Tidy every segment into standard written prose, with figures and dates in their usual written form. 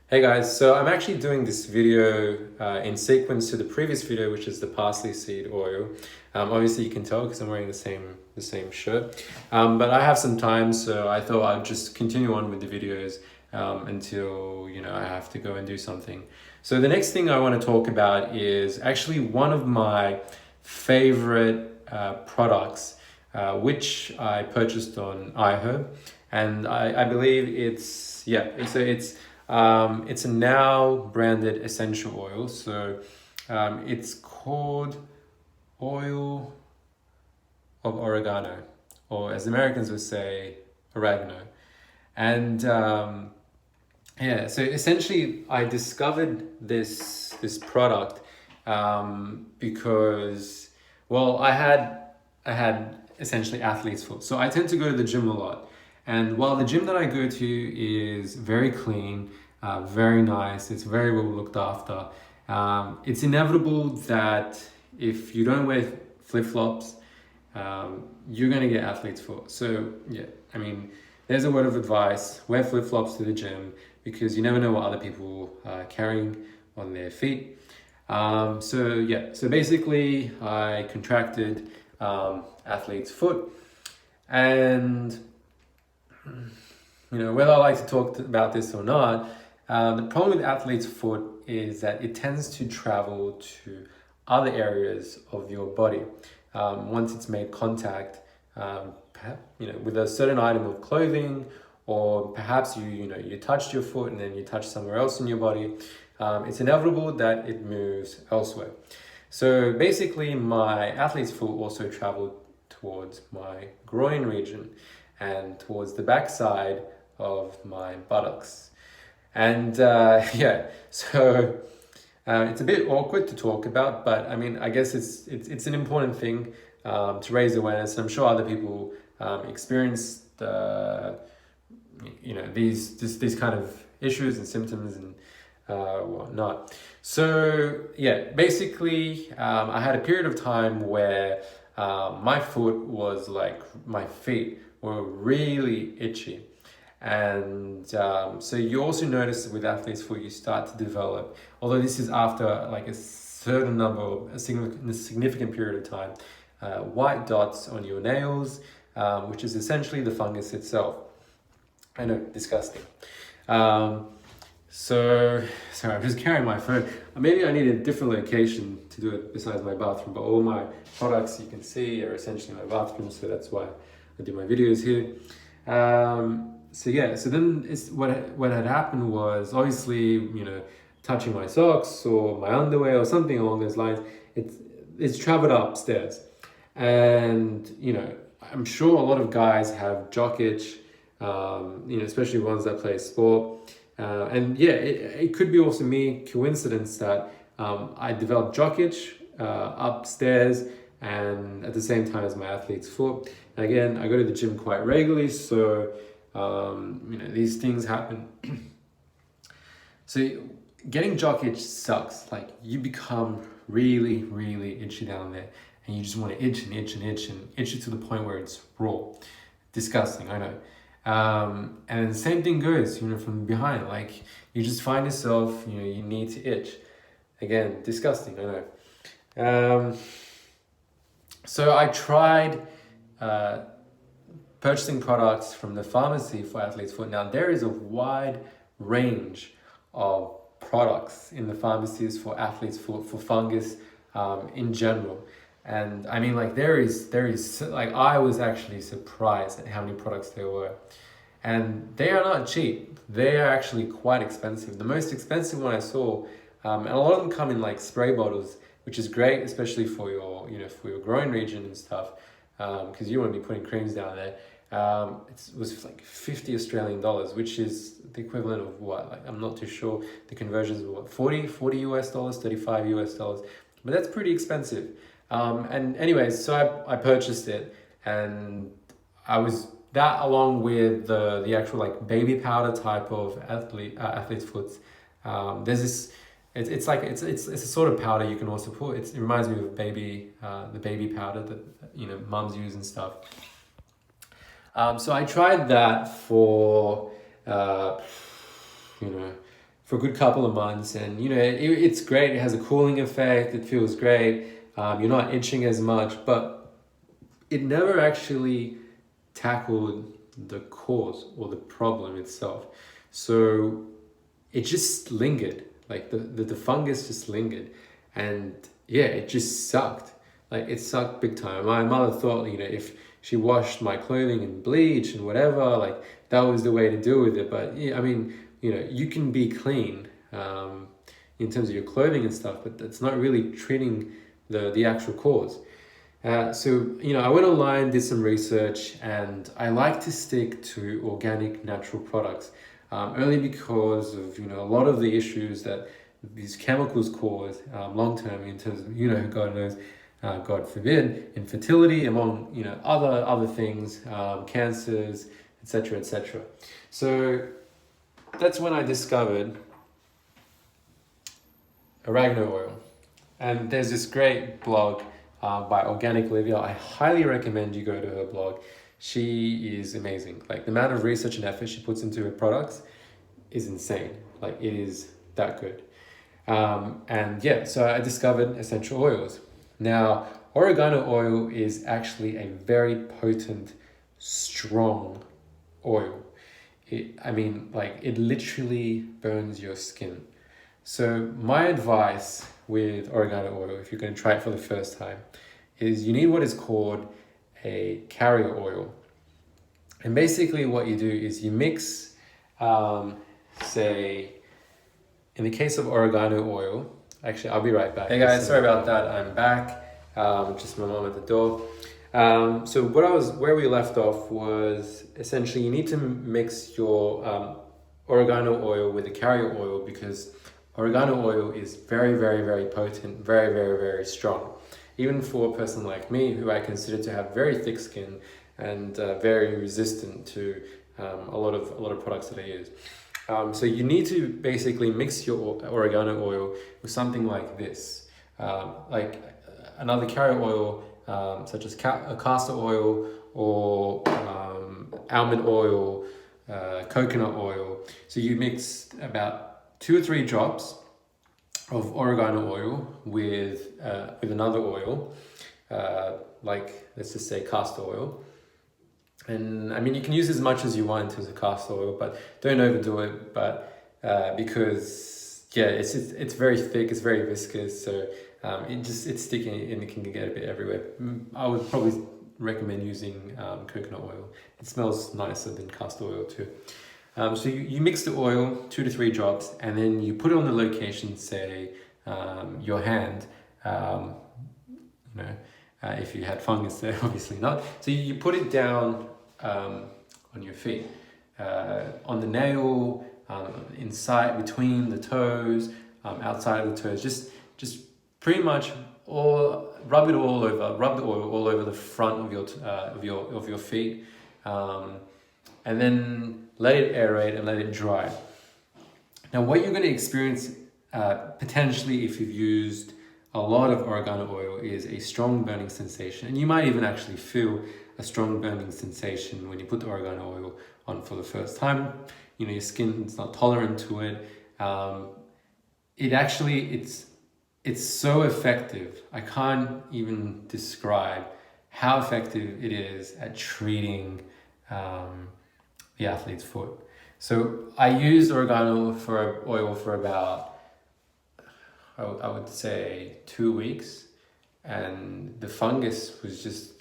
Hey guys, so I'm actually doing this video in sequence to the previous video, which is the parsley seed oil. Obviously you can tell because I'm wearing the same shirt. But I have some time, so I thought I'd just continue on with the videos until I have to go and do something. So the next thing I want to talk about is actually one of my favorite products, which I purchased on iHerb, and I believe it's a now branded essential oil. So it's called oil of oregano, or as Americans would say, oregano. And so essentially, I discovered this product because, well, I had essentially athlete's foot. So I tend to go to the gym a lot, and while the gym that I go to is very clean, very nice, it's very well looked after, it's inevitable that if you don't wear flip-flops, you're going to get athlete's foot. So yeah, I mean, there's a word of advice: wear flip-flops to the gym, because you never know what other people are carrying on their feet. So basically I contracted athlete's foot, and whether I like to talk about this or not, the problem with athlete's foot is that it tends to travel to other areas of your body once it's made contact, with a certain item of clothing, or perhaps you touched your foot and then you touched somewhere else in your body. It's inevitable that it moves elsewhere. So basically, my athlete's foot also traveled towards my groin region and towards the backside of my buttocks. And so it's a bit awkward to talk about, but I mean, I guess it's an important thing to raise awareness. I'm sure other people experience these kind of issues and symptoms and whatnot. So yeah, basically, I had a period of time where my feet were really itchy. And so you also notice with athlete's foot, you start to develop, although this is after like a significant period of time, white dots on your nails, which is essentially the fungus itself. I know, disgusting. So, sorry, I'm just carrying my phone. Maybe I need a different location to do it besides my bathroom, but all my products you can see are essentially my bathroom, so that's why I do my videos here. So then what had happened was, obviously, touching my socks or my underwear or something along those lines, it's traveled upstairs. And, I'm sure a lot of guys have jock itch, especially ones that play sport. And yeah, it could be also coincidence that I developed jock itch upstairs and at the same time as my athlete's foot. And again, I go to the gym quite regularly, so these things happen. So getting jock itch sucks. Like, you become really, really itchy down there, and you just want to itch and itch and itch and itch it to the point where it's raw. Disgusting, I know. And the same thing goes, from behind. Like, you just find yourself, you need to itch. Again, disgusting, I know. So I tried purchasing products from the pharmacy for athlete's foot. Now, there is a wide range of products in the pharmacies for athlete's foot, for fungus in general. And I mean, like, there is like, I was actually surprised at how many products there were. And they are not cheap. They are actually quite expensive. The most expensive one I saw, and a lot of them come in like spray bottles, which is great, especially for your, for your groin region and stuff, because you want to be putting creams down there. It was like 50 Australian dollars, which is the equivalent of what? Like, I'm not too sure. The conversions were what, 40 US dollars, 35 US dollars. But that's pretty expensive. And anyways, so I purchased it, and I was that, along with the actual like baby powder type of athlete's foots. There's this. It's a sort of powder you can also put. It reminds me of the baby powder that mums use and stuff. So I tried that for for a good couple of months, and it's great. It has a cooling effect. It feels great. You're not itching as much, but it never actually tackled the cause or the problem itself. So it just lingered, like the fungus just lingered, and yeah, it just sucked. Like it sucked big time. My mother thought, if she washed my clothing in bleach and whatever, like that was the way to deal with it. But yeah, I mean, you can be clean in terms of your clothing and stuff, but that's not really treating the actual cause. So I went online, did some research, and I like to stick to organic, natural products, only because of a lot of the issues that these chemicals cause long term, in terms of God knows, God forbid, infertility, among other things, cancers, etc., etc. So that's when I discovered oregano oil, and there's this great blog by Organic Olivia. I highly recommend you go to her blog. She is amazing. Like the amount of research and effort she puts into her products is insane. Like it is that good. And yeah, so I discovered essential oils. Now, oregano oil is actually a very potent, strong oil. It literally burns your skin. So my advice with oregano oil, if you're going to try it for the first time, is you need what is called a carrier oil. And basically what you do is you mix, say, in the case of oregano oil, actually, I'll be right back. Hey guys, sorry about that. I'm back. Just my mom at the door. So where we left off was essentially you need to mix your oregano oil with the carrier oil, because oregano oil is very, very, very potent, very, very, very strong. Even for a person like me, who I consider to have very thick skin and very resistant to a lot of products that I use. So you need to basically mix your oregano oil with something like this, like another carrier oil, such as castor oil or almond oil, coconut oil. So you mix about 2 or 3 drops of oregano oil with another oil, like let's just say castor oil. And I mean, you can use as much as you want in terms of castor oil, but don't overdo it. But because yeah, it's very thick, it's very viscous, so it's sticky and it can get a bit everywhere. I would probably recommend using coconut oil. It smells nicer than castor oil too. So you mix the oil, 2 to 3 drops, and then you put it on the location, say your hand. If you had fungus there, obviously not. So you put it down on your feet, on the nail, inside between the toes, outside of the toes. Just pretty much rub the oil all over the front of your feet, and then let it aerate and let it dry. Now, what you're going to experience potentially if you've used a lot of oregano oil is a strong burning sensation, and you might even actually feel a strong burning sensation when you put the oregano oil on for the first time. Your skin's not tolerant to it. It's so effective. I can't even describe how effective it is at treating the athlete's foot. So I used oregano oil for about, I would say 2 weeks, and the fungus was just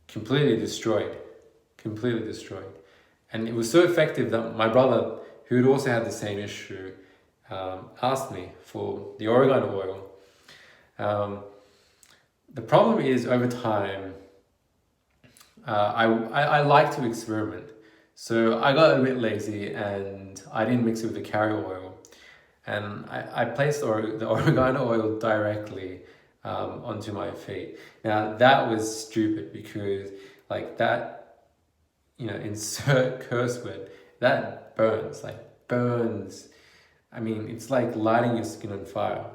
completely destroyed. And it was so effective that my brother, who had also had the same issue, asked me for the oregano oil. The problem is, over time, I like to experiment. So I got a bit lazy and I didn't mix it with the carrier oil. And I placed the oregano oil directly onto my feet. Now that was stupid, because like that, insert curse word, that burns. I mean, it's like lighting your skin on fire.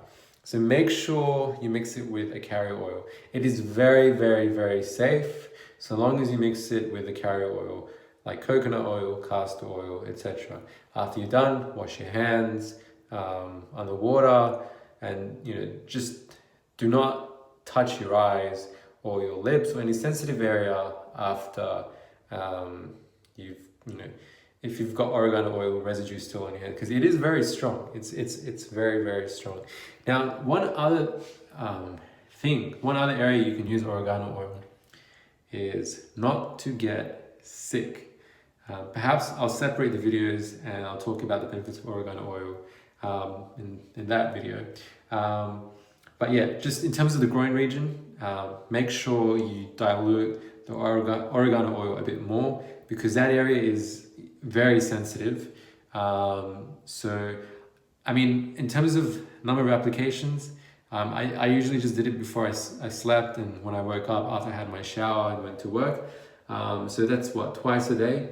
So make sure you mix it with a carrier oil. It is very, very, very safe, so long as you mix it with a carrier oil, like coconut oil, castor oil, etc. After you're done, wash your hands, on the water, and just do not touch your eyes or your lips or any sensitive area after you've if you've got oregano oil residue still on your hand, because it is very strong. It's very, very strong. Now, one other area you can use oregano oil is not to get sick. Perhaps I'll separate the videos and I'll talk about the benefits of oregano oil in that video. But yeah, just in terms of the groin region, make sure you dilute the oregano oil a bit more, because that area is very sensitive. So, I mean, in terms of number of applications, I usually just did it before I slept and when I woke up after I had my shower and went to work. So that's what, twice a day.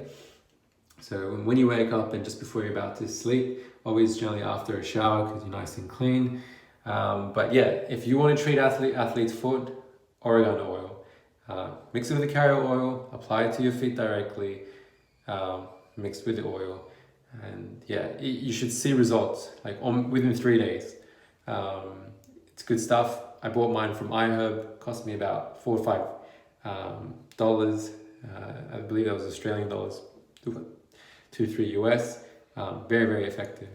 So when you wake up and just before you're about to sleep, always generally after a shower because you're nice and clean. But yeah, if you want to treat athlete's foot, oregano oil. Mix it with the carrier oil, apply it to your feet directly, mixed with the oil. And yeah, you should see results like within 3 days. It's good stuff. I bought mine from iHerb, cost me about $4 or $5. I believe that was Australian dollars, 2-3 US. Very, very effective.